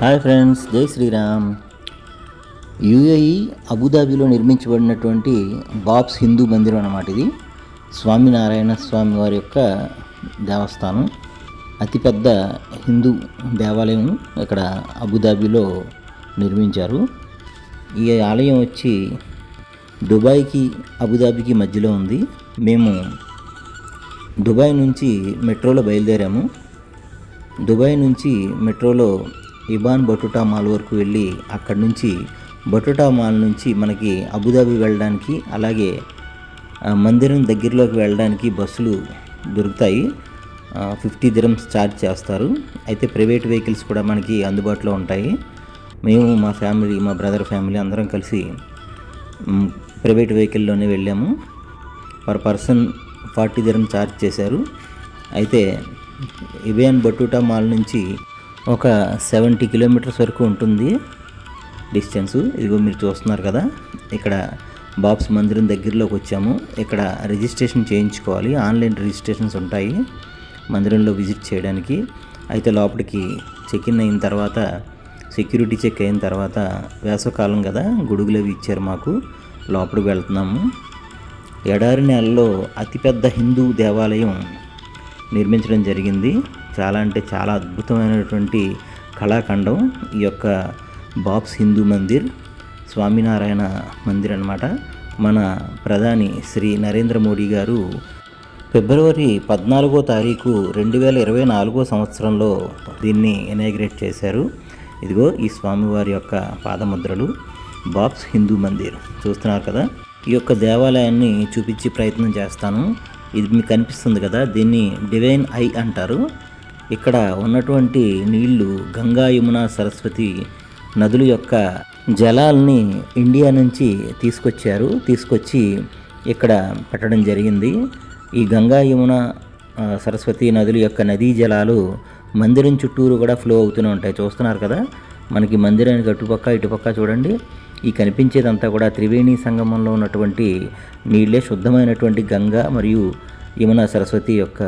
Hi friends, జై Sriram. UAE అబుదాబిలో నిర్మించబడినటువంటి Bob's Hindu మందిరం అన్నమాట. ఇది స్వామినారాయణ స్వామి వారి యొక్క దేవస్థానం. అతిపెద్ద హిందూ దేవాలయం ఇక్కడ అబుదాబిలో నిర్మించారు. ఈ ఆలయం వచ్చి దుబాయ్కి అబుదాబికి మధ్యలో ఉంది. మేము దుబాయ్ నుంచి మెట్రోలో బయలుదేరాము. దుబాయ్ నుంచి మెట్రోలో ఇబాన్ బటుటా మాల్ వరకు వెళ్ళి అక్కడి నుంచి బటుటా మాల్ నుంచి మనకి అబుదాబి వెళ్ళడానికి, అలాగే మందిరం దగ్గరలోకి వెళ్ళడానికి బస్సులు దొరుకుతాయి. 50 dirhams ఛార్జ్ చేస్తారు. అయితే ప్రైవేట్ వెహికల్స్ కూడా మనకి అందుబాటులో ఉంటాయి. మేము మా ఫ్యామిలీ, మా బ్రదర్ ఫ్యామిలీ అందరం కలిసి ప్రైవేట్ వెహికల్లోనే వెళ్ళాము. పర్ పర్సన్ 40 dirhams ఛార్జ్ చేశారు. అయితే ఇబాన్ బటుటా మాల్ నుంచి ఒక 70 kilometers వరకు ఉంటుంది డిస్టెన్సు. ఇదిగో మీరు చూస్తున్నారు కదా, ఇక్కడ బాబ్స్ మందిరం దగ్గరలోకి వచ్చాము. ఇక్కడ రిజిస్ట్రేషన్ చేయించుకోవాలి. ఆన్లైన్ రిజిస్ట్రేషన్స్ ఉంటాయి మందిరంలో విజిట్ చేయడానికి. అయితే లోపలికి చెక్ ఇన్ అయిన తర్వాత, సెక్యూరిటీ చెక్ అయిన తర్వాత, వేసవకాలం కదా, గొడుగులు అవి ఇచ్చారు మాకు. లోపలికి వెళ్తున్నాము. ఎడారి నెలలో అతిపెద్ద హిందూ దేవాలయం నిర్మించడం జరిగింది. చాలా అంటే చాలా అద్భుతమైనటువంటి కళాఖండం ఈ యొక్క బాబ్స్ హిందూ మందిర్, స్వామినారాయణ మందిర్ అన్నమాట. మన ప్రధాని శ్రీ నరేంద్ర మోడీ గారు ఫిబ్రవరి 14వ తారీఖు 2024 సంవత్సరంలో దీన్ని ఇనాగ్రేట్ చేశారు. ఇదిగో ఈ స్వామివారి యొక్క పాదముద్రలు, బాబ్స్ హిందూ మందిర్ చూస్తున్నారు కదా. ఈ యొక్క దేవాలయాన్ని చూపించే ప్రయత్నం చేస్తాను. ఇది మీకు కనిపిస్తుంది కదా, దీన్ని డివైన్ ఐ అంటారు. ఇక్కడ ఉన్నటువంటి నీళ్లు గంగా, యమున, సరస్వతి నదుల యొక్క జలాల్ని ఇండియా నుంచి తీసుకొచ్చి ఇక్కడ పెట్టడం జరిగింది. ఈ గంగా, యమున, సరస్వతి నదుల యొక్క నదీ జలాలు మందిరం చుట్టూరు కూడా ఫ్లో అవుతూనే ఉంటాయి. చూస్తున్నారు కదా, మనకి మందిరానికి అటుపక్క ఇటుపక్క చూడండి. ఈ కనిపించేదంతా కూడా త్రివేణి సంగమంలో ఉన్నటువంటి నీళ్ళే, శుద్ధమైనటువంటి గంగా మరియు యమున, సరస్వతి యొక్క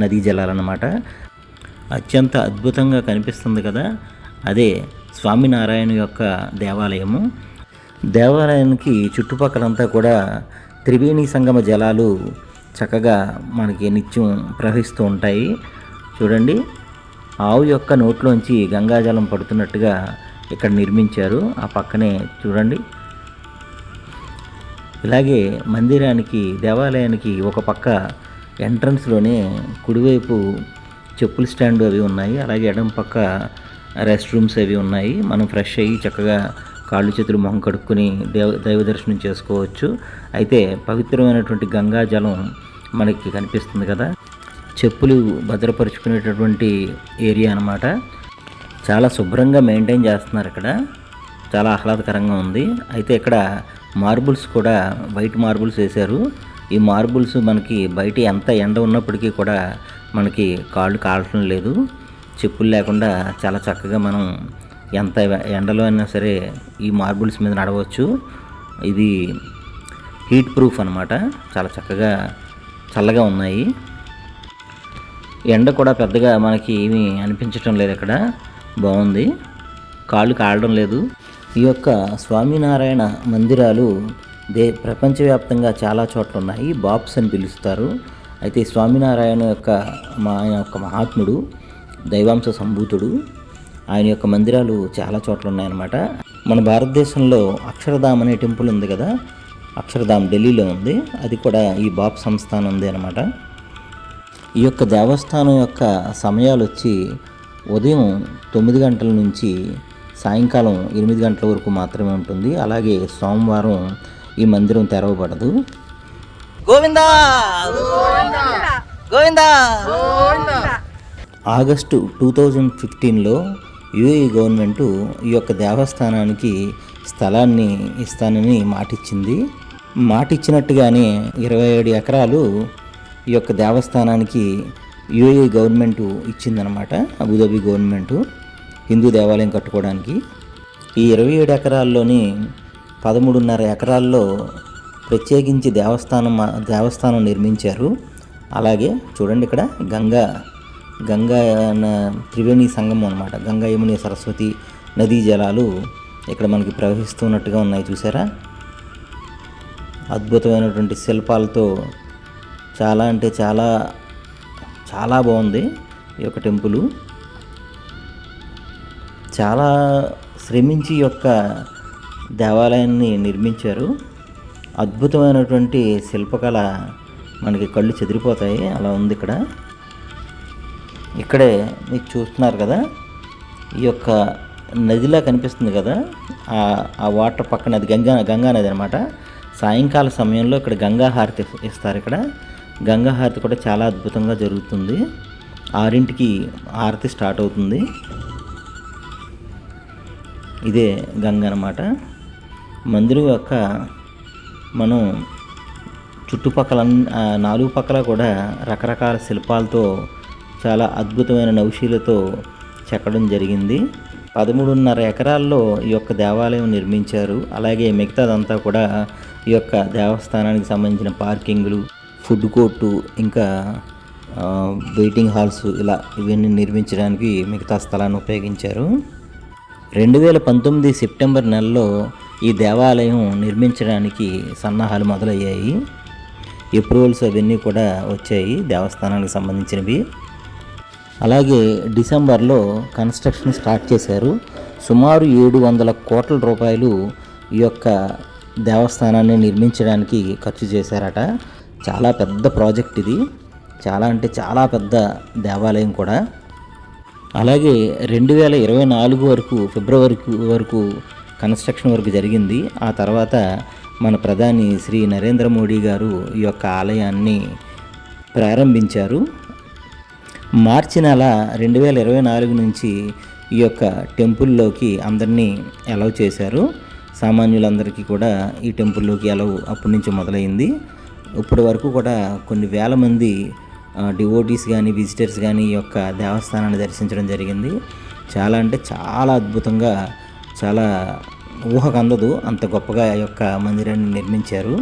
నదీ జలాలన్నమాట. అత్యంత అద్భుతంగా కనిపిస్తుంది కదా, అదే స్వామినారాయణ యొక్క దేవాలయము. దేవాలయానికి చుట్టుపక్కలంతా కూడా త్రివేణి సంగమ జలాలు చక్కగా మనకి నిత్యం ప్రవహిస్తూ ఉంటాయి. చూడండి, ఆవు యొక్క నోట్లోంచి గంగాజలం పడుతున్నట్టుగా ఇక్కడ నిర్మించారు. ఆ పక్కనే చూడండి. ఇలాగే మందిరానికి, దేవాలయానికి ఒక పక్క ఎంట్రన్స్లోనే కుడివైపు చెప్పుల స్టాండ్ అవి ఉన్నాయి. అలాగే ఎడం పక్క రెస్ట్ రూమ్స్ అవి ఉన్నాయి. మనం ఫ్రెష్ అయ్యి చక్కగా కాళ్ళు చేతులు మొహం కడుక్కొని దైవ దర్శనం చేసుకోవచ్చు. అయితే పవిత్రమైనటువంటి గంగా జలం మనకి కనిపిస్తుంది కదా, చెప్పులు భద్రపరుచుకునేటటువంటి ఏరియా అన్నమాట. చాలా శుభ్రంగా మెయింటైన్ చేస్తున్నారు ఇక్కడ. చాలా ఆహ్లాదకరంగా ఉంది. అయితే ఇక్కడ మార్బుల్స్ కూడా వైట్ మార్బుల్స్ వేశారు. ఈ మార్బుల్స్ మనకి బయట ఎంత ఎండ ఉన్నప్పటికీ కూడా మనకి కాళ్ళు కాలటం లేదు. చెప్పులు లేకుండా చాలా చక్కగా మనం ఎంత ఎండలో అయినా సరే ఈ మార్బుల్స్ మీద నడవచ్చు. ఇది హీట్ ప్రూఫ్ అన్నమాట. చాలా చక్కగా చల్లగా ఉన్నాయి. ఎండ కూడా పెద్దగా మనకి ఏమీ అనిపించటం లేదు. ఇక్కడ బాగుంది, కాళ్ళు కాలడం లేదు. ఈ యొక్క స్వామినారాయణ మందిరాలు ప్రపంచవ్యాప్తంగా చాలా చోట్ల ఉన్నాయి. బాబ్స్ అని పిలుస్తారు. అయితే స్వామినారాయణ ఆయన యొక్క మహాత్ముడు, దైవాంశ సంభూతుడు. ఆయన యొక్క మందిరాలు చాలా చోట్ల ఉన్నాయన్నమాట. మన భారతదేశంలో అక్షరధామ్ అనే టెంపుల్ ఉంది కదా, అక్షరధామ్ ఢిల్లీలో ఉంది. అది కూడా ఈ బాబ్ సంస్థానం ఉంది అన్నమాట. ఈ యొక్క దేవస్థానం యొక్క సమయాలు వచ్చి ఉదయం 9 గంటల నుంచి సాయంకాలం 8 గంటల వరకు మాత్రమే ఉంటుంది. అలాగే సోమవారం ఈ మందిరం తెరవబడదు. గోవిందా గోవిందా. ఆగస్టు 2015లో యుఏఈ గవర్నమెంటు ఈ యొక్క దేవస్థానానికి స్థలాన్ని ఇస్తానని మాటిచ్చింది. మాటిచ్చినట్టుగానే 27 ఎకరాలు ఈ యొక్క దేవస్థానానికి యుఏఈ గవర్నమెంటు ఇచ్చిందనమాట. అబుదాబి గవర్నమెంటు హిందూ దేవాలయం కట్టుకోవడానికి. ఈ 27 ఎకరాల్లోని 13.5 ఎకరాల్లో ప్రత్యేకించి దేవస్థానం నిర్మించారు. అలాగే చూడండి, ఇక్కడ గంగా గంగా త్రివేణి సంగమం అనమాట. గంగా యముని సరస్వతి నదీ జలాలు ఇక్కడ మనకి ప్రవహిస్తున్నట్టుగా ఉన్నాయి, చూసారా? అద్భుతమైనటువంటి శిల్పాలతో చాలా అంటే చాలా చాలా బాగుంది ఈ యొక్క టెంపుల్. చాలా శ్రమించి ఈ యొక్క దేవాలయాన్ని నిర్మించారు. అద్భుతమైనటువంటి శిల్పకళ, మనకి కళ్ళు చెదిరిపోతాయి అలా ఉంది ఇక్కడ. ఇక్కడే మీకు చూస్తున్నారు కదా, ఈ యొక్క నదిలా కనిపిస్తుంది కదా, ఆ వాటర్ పక్కన అది గంగా నది అనమాట. సాయంకాల సమయంలో ఇక్కడ గంగా హారతి ఇస్తారు. ఇక్కడ గంగా హారతి కూడా చాలా అద్భుతంగా జరుగుతుంది. 6ంటికి హారతి స్టార్ట్ అవుతుంది. ఇదే గంగ అనమాట. మందిరం యొక్క మనం చుట్టుపక్కల 4 పక్కల కూడా రకరకాల శిల్పాలతో చాలా అద్భుతమైన నౌషీలతో చెక్కడం జరిగింది. 13.5 ఎకరాల్లో ఈ యొక్క దేవాలయం నిర్మించారు. అలాగే మిగతాదంతా కూడా ఈ యొక్క దేవస్థానానికి సంబంధించిన పార్కింగ్లు, ఫుడ్ కోర్టు, ఇంకా వెయిటింగ్ హాల్స్, ఇలా ఇవన్నీ నిర్మించడానికి మిగతా స్థలాన్ని ఉపయోగించారు. 2019 సెప్టెంబర్ నెలలో ఈ దేవాలయం నిర్మించడానికి సన్నాహాలు మొదలయ్యాయి. అప్రూవల్స్ అవన్నీ కూడా వచ్చాయి దేవస్థానానికి సంబంధించినవి. అలాగే డిసెంబర్లో కన్స్ట్రక్షన్ స్టార్ట్ చేశారు. సుమారు 700 కోట్ల రూపాయలు ఈ యొక్క దేవస్థానాన్ని నిర్మించడానికి ఖర్చు చేశారట. చాలా పెద్ద ప్రాజెక్ట్ ఇది. చాలా అంటే చాలా పెద్ద దేవాలయం కూడా. అలాగే 2024 వరకు, ఫిబ్రవరి వరకు కన్స్ట్రక్షన్ వర్క్ జరిగింది. ఆ తర్వాత మన ప్రధాని శ్రీ నరేంద్ర మోడీ గారు ఈ యొక్క ఆలయాన్ని ప్రారంభించారు. మార్చి నెల 2024 నుంచి ఈ యొక్క టెంపుల్లోకి అందరినీ అలౌ చేశారు. సామాన్యులందరికీ కూడా ఈ టెంపుల్లోకి అలౌ అప్పటి నుంచి మొదలైంది. ఇప్పటి వరకు కూడా కొన్ని వేల మంది డివోటీస్ కానీ, విజిటర్స్ కానీ ఈ యొక్క దేవస్థానాన్ని దర్శించడం జరిగింది. చాలా అంటే చాలా అద్భుతంగా, చాలా ఊహకందదు అంత గొప్పగా ఈ యొక్క మందిరాన్ని నిర్మించారు.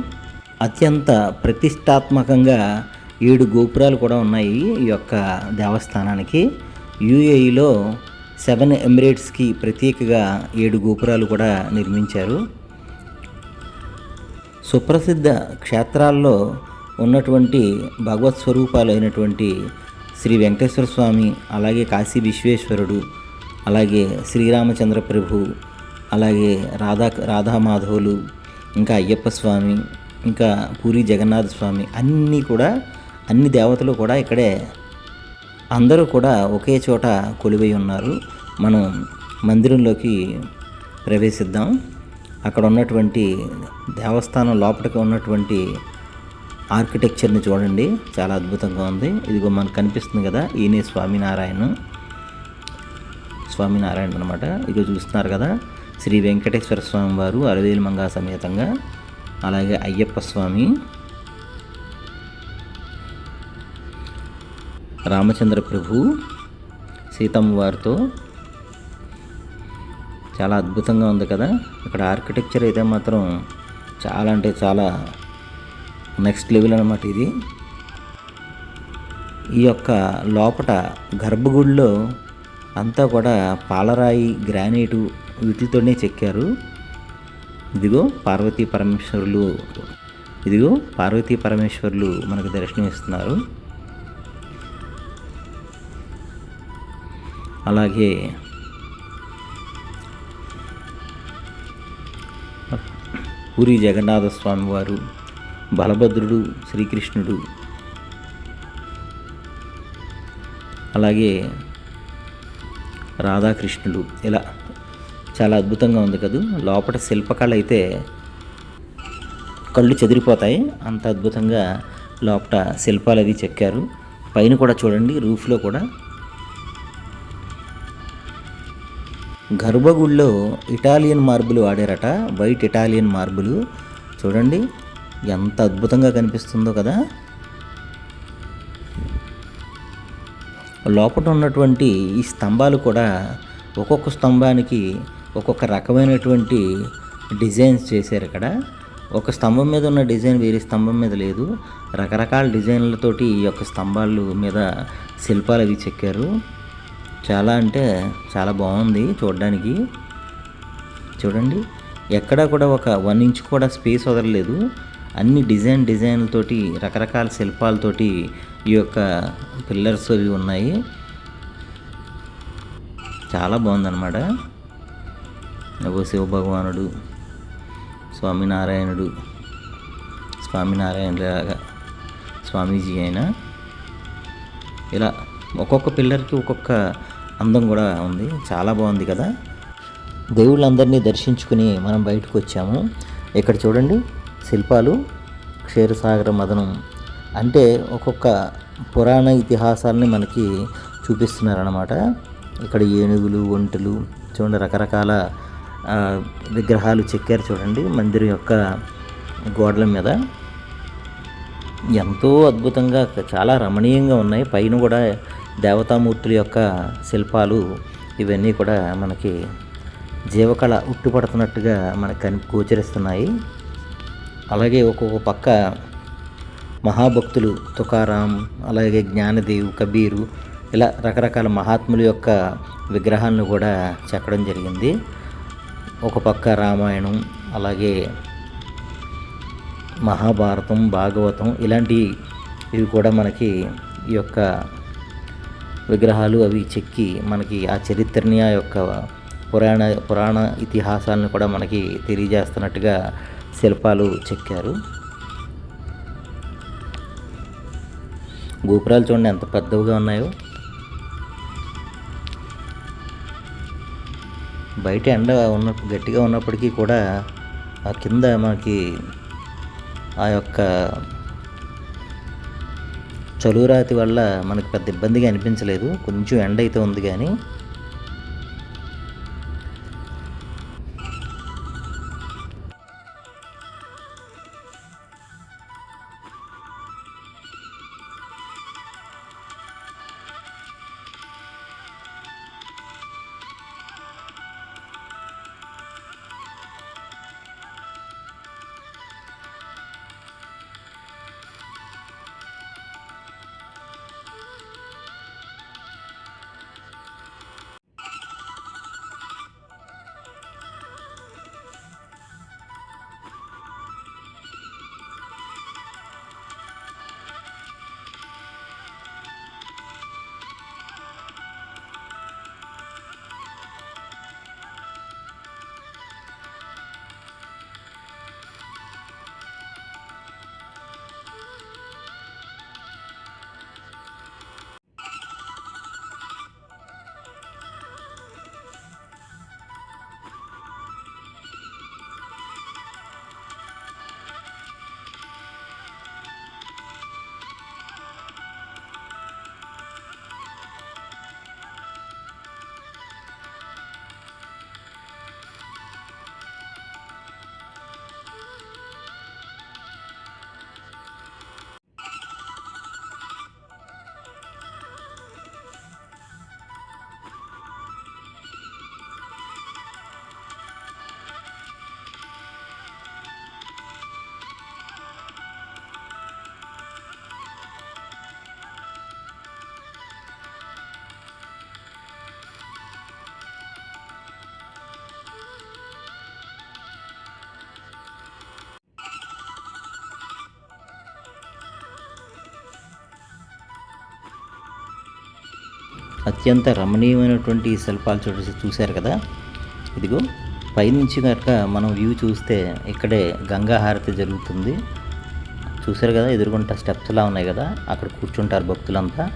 అత్యంత ప్రతిష్టాత్మకంగా 7 గోపురాలు కూడా ఉన్నాయి ఈ యొక్క దేవస్థానానికి. యూఏఈలో 7 ఎమిరేట్స్కి ప్రత్యేకగా 7 గోపురాలు కూడా నిర్మించారు. సుప్రసిద్ధ క్షేత్రాల్లో ఉన్నటువంటి భగవత్ స్వరూపాలు అయినటువంటి శ్రీ వెంకటేశ్వర స్వామి, అలాగే కాశీ విశ్వేశ్వరుడు, అలాగే శ్రీరామచంద్ర ప్రభు, అలాగే రాధామాధవులు, ఇంకా అయ్యప్ప స్వామి, ఇంకా పూరి జగన్నాథ స్వామి, అన్ని దేవతలు కూడా ఇక్కడే అందరూ కూడా ఒకే చోట కొలువై ఉన్నారు. మనం మందిరంలోకి ప్రవేశిద్దాం. అక్కడ ఉన్నటువంటి దేవస్థానం లోపలికి ఉన్నటువంటి ఆర్కిటెక్చర్ని చూడండి, చాలా అద్భుతంగా ఉంది. ఇదిగో మనకు కనిపిస్తుంది కదా, ఈయనే స్వామినారాయణ అనమాట. ఇదిగో చూస్తున్నారు కదా, శ్రీ వెంకటేశ్వర స్వామి వారు అలవేలు మంగా సమేతంగా, అలాగే అయ్యప్ప స్వామి, రామచంద్ర ప్రభు, సీతమ్మ వారితో చాలా అద్భుతంగా ఉంది కదా. ఇక్కడ ఆర్కిటెక్చర్ అయితే మాత్రం చాలా అంటే చాలా నెక్స్ట్ లెవెల్ అనమాట ఇది. ఈ యొక్క లోపట గర్భగుడిలో అంతా కూడా పాలరాయి, గ్రానైటు వీటితోనే చెక్కారు. ఇదిగో పార్వతీ పరమేశ్వరులు మనకు దర్శనమిస్తున్నారు. అలాగే పూరి జగన్నాథ స్వామి వారు, బలభద్రుడు, శ్రీకృష్ణుడు, అలాగే రాధాకృష్ణుడు, ఇలా చాలా అద్భుతంగా ఉంది కదా. లోపల శిల్పకళ అయితే కళ్ళు చెదిరిపోతాయి, అంత అద్భుతంగా లోపల శిల్పాలు అవి చెక్కారు. పైన కూడా చూడండి, రూఫ్లో కూడా. గర్భగుడిలో ఇటాలియన్ మార్బుల్ వాడారట, వైట్ ఇటాలియన్ మార్బుల్. చూడండి ఎంత అద్భుతంగా కనిపిస్తుందో కదా. లోపల ఉన్నటువంటి ఈ స్తంభాలు కూడా ఒక్కొక్క స్తంభానికి ఒక్కొక్క రకమైనటువంటి డిజైన్స్ చేశారు ఇక్కడ. ఒక స్తంభం మీద ఉన్న డిజైన్ వేరే స్తంభం మీద లేదు. రకరకాల డిజైన్లతోటి ఈ యొక్క స్తంభాలు మీద శిల్పాలు అవి చెక్కారు. చాలా అంటే చాలా బాగుంది చూడడానికి. చూడండి, ఎక్కడా కూడా ఒక 1 ఇంచ్ కూడా స్పేస్ వదలలేదు. అన్ని డిజైన్లతోటి రకరకాల శిల్పాలతోటి ఈ యొక్క పిల్లర్స్ అవి ఉన్నాయి. చాలా బాగుందన్నమాట. శివభగవానుడు, స్వామినారాయణలాగా స్వామీజీ అయినా ఇలా ఒక్కొక్క పిల్లర్కి ఒక్కొక్క అందం కూడా ఉంది. చాలా బాగుంది కదా. దేవుళ్ళందరినీ దర్శించుకుని మనం బయటకు వచ్చాము. ఇక్కడ చూడండి, శిల్పాలు క్షీరసాగర మదనం అంటే ఒక్కొక్క పురాణ ఇతిహాసాలని మనకి చూపిస్తున్నారన్నమాట. ఇక్కడ ఏనుగులు, ఒంటెలు చూడండి, రకరకాల విగ్రహాలు చెక్కారు. చూడండి, మందిరం యొక్క గోడల మీద ఎంతో అద్భుతంగా చాలా రమణీయంగా ఉన్నాయి. పైన కూడా దేవతామూర్తుల యొక్క శిల్పాలు ఇవన్నీ కూడా మనకి జీవకళ ఉట్టిపడుతున్నట్టుగా మనకు గోచరిస్తున్నాయి. అలాగే ఒక్కొక్క పక్క మహాభక్తులు తుకారాం, అలాగే జ్ఞానదేవ్, కబీరు ఇలా రకరకాల మహాత్ముల యొక్క విగ్రహాలను కూడా చెక్కడం జరిగింది. ఒక పక్క రామాయణం, అలాగే మహాభారతం, భాగవతం ఇవి కూడా మనకి ఈ యొక్క విగ్రహాలు అవి చెక్కి మనకి ఆ చరిత్రని, ఆ యొక్క పురాణ ఇతిహాసాలను కూడా మనకి తెలియజేస్తున్నట్టుగా శిల్పాలు చెక్కారు. గోపురాలు చూడండి ఎంత పెద్దవిగా ఉన్నాయో. బయట ఎండ గట్టిగా ఉన్నప్పటికీ కూడా ఆ కింద మనకి ఆ యొక్క చలురాతి వల్ల మనకి పెద్ద ఇబ్బందిగా అనిపించలేదు. కొంచెం ఎండ అయితే ఉంది కానీ అత్యంత రమణీయమైనటువంటి శిల్పాలు చూశారు కదా. ఇదిగో పైనుంచి కనుక మనం వ్యూ చూస్తే ఇక్కడే గంగా హారతి జరుగుతుంది. చూశారు కదా, ఎదురుగుంట స్టెప్స్లా ఉన్నాయి కదా, అక్కడ కూర్చుంటారు భక్తులంతా.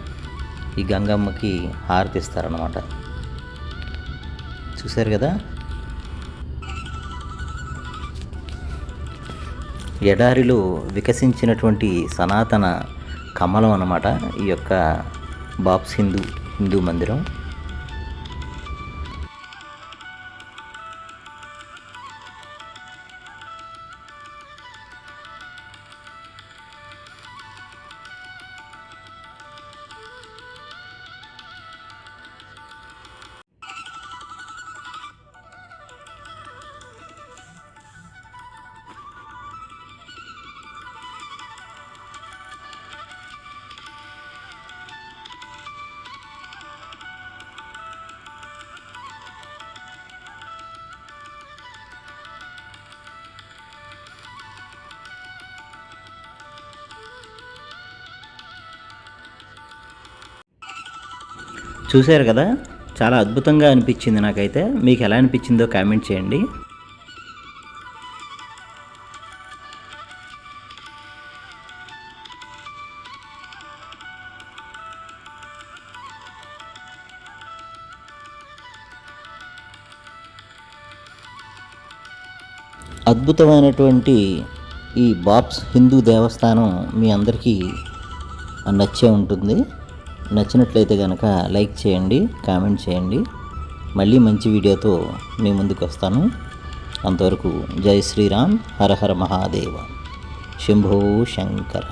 ఈ గంగమ్మకి హారతి ఇస్తారన్నమాట. చూశారు కదా. ఎడారిలో వికసించినటువంటి సనాతన కమలం అన్నమాట ఈ యొక్క బాబ్స్ హిందూ మందిరం. చూశారు కదా, చాలా అద్భుతంగా అనిపించింది నాకైతే. మీకు ఎలా అనిపించిందో కామెంట్ చేయండి. అద్భుతమైనటువంటి ఈ బాబ్స్ హిందూ దేవస్థానం మీ అందరికీ నచ్చే ఉంటుంది. నచ్చినట్లయితే కనుక లైక్ చేయండి, కామెంట్ చేయండి. మళ్ళీ మంచి వీడియోతో మీ ముందుకు వస్తాను. అంతవరకు జై శ్రీరామ్, హర హర మహాదేవ, శంభో శంకర.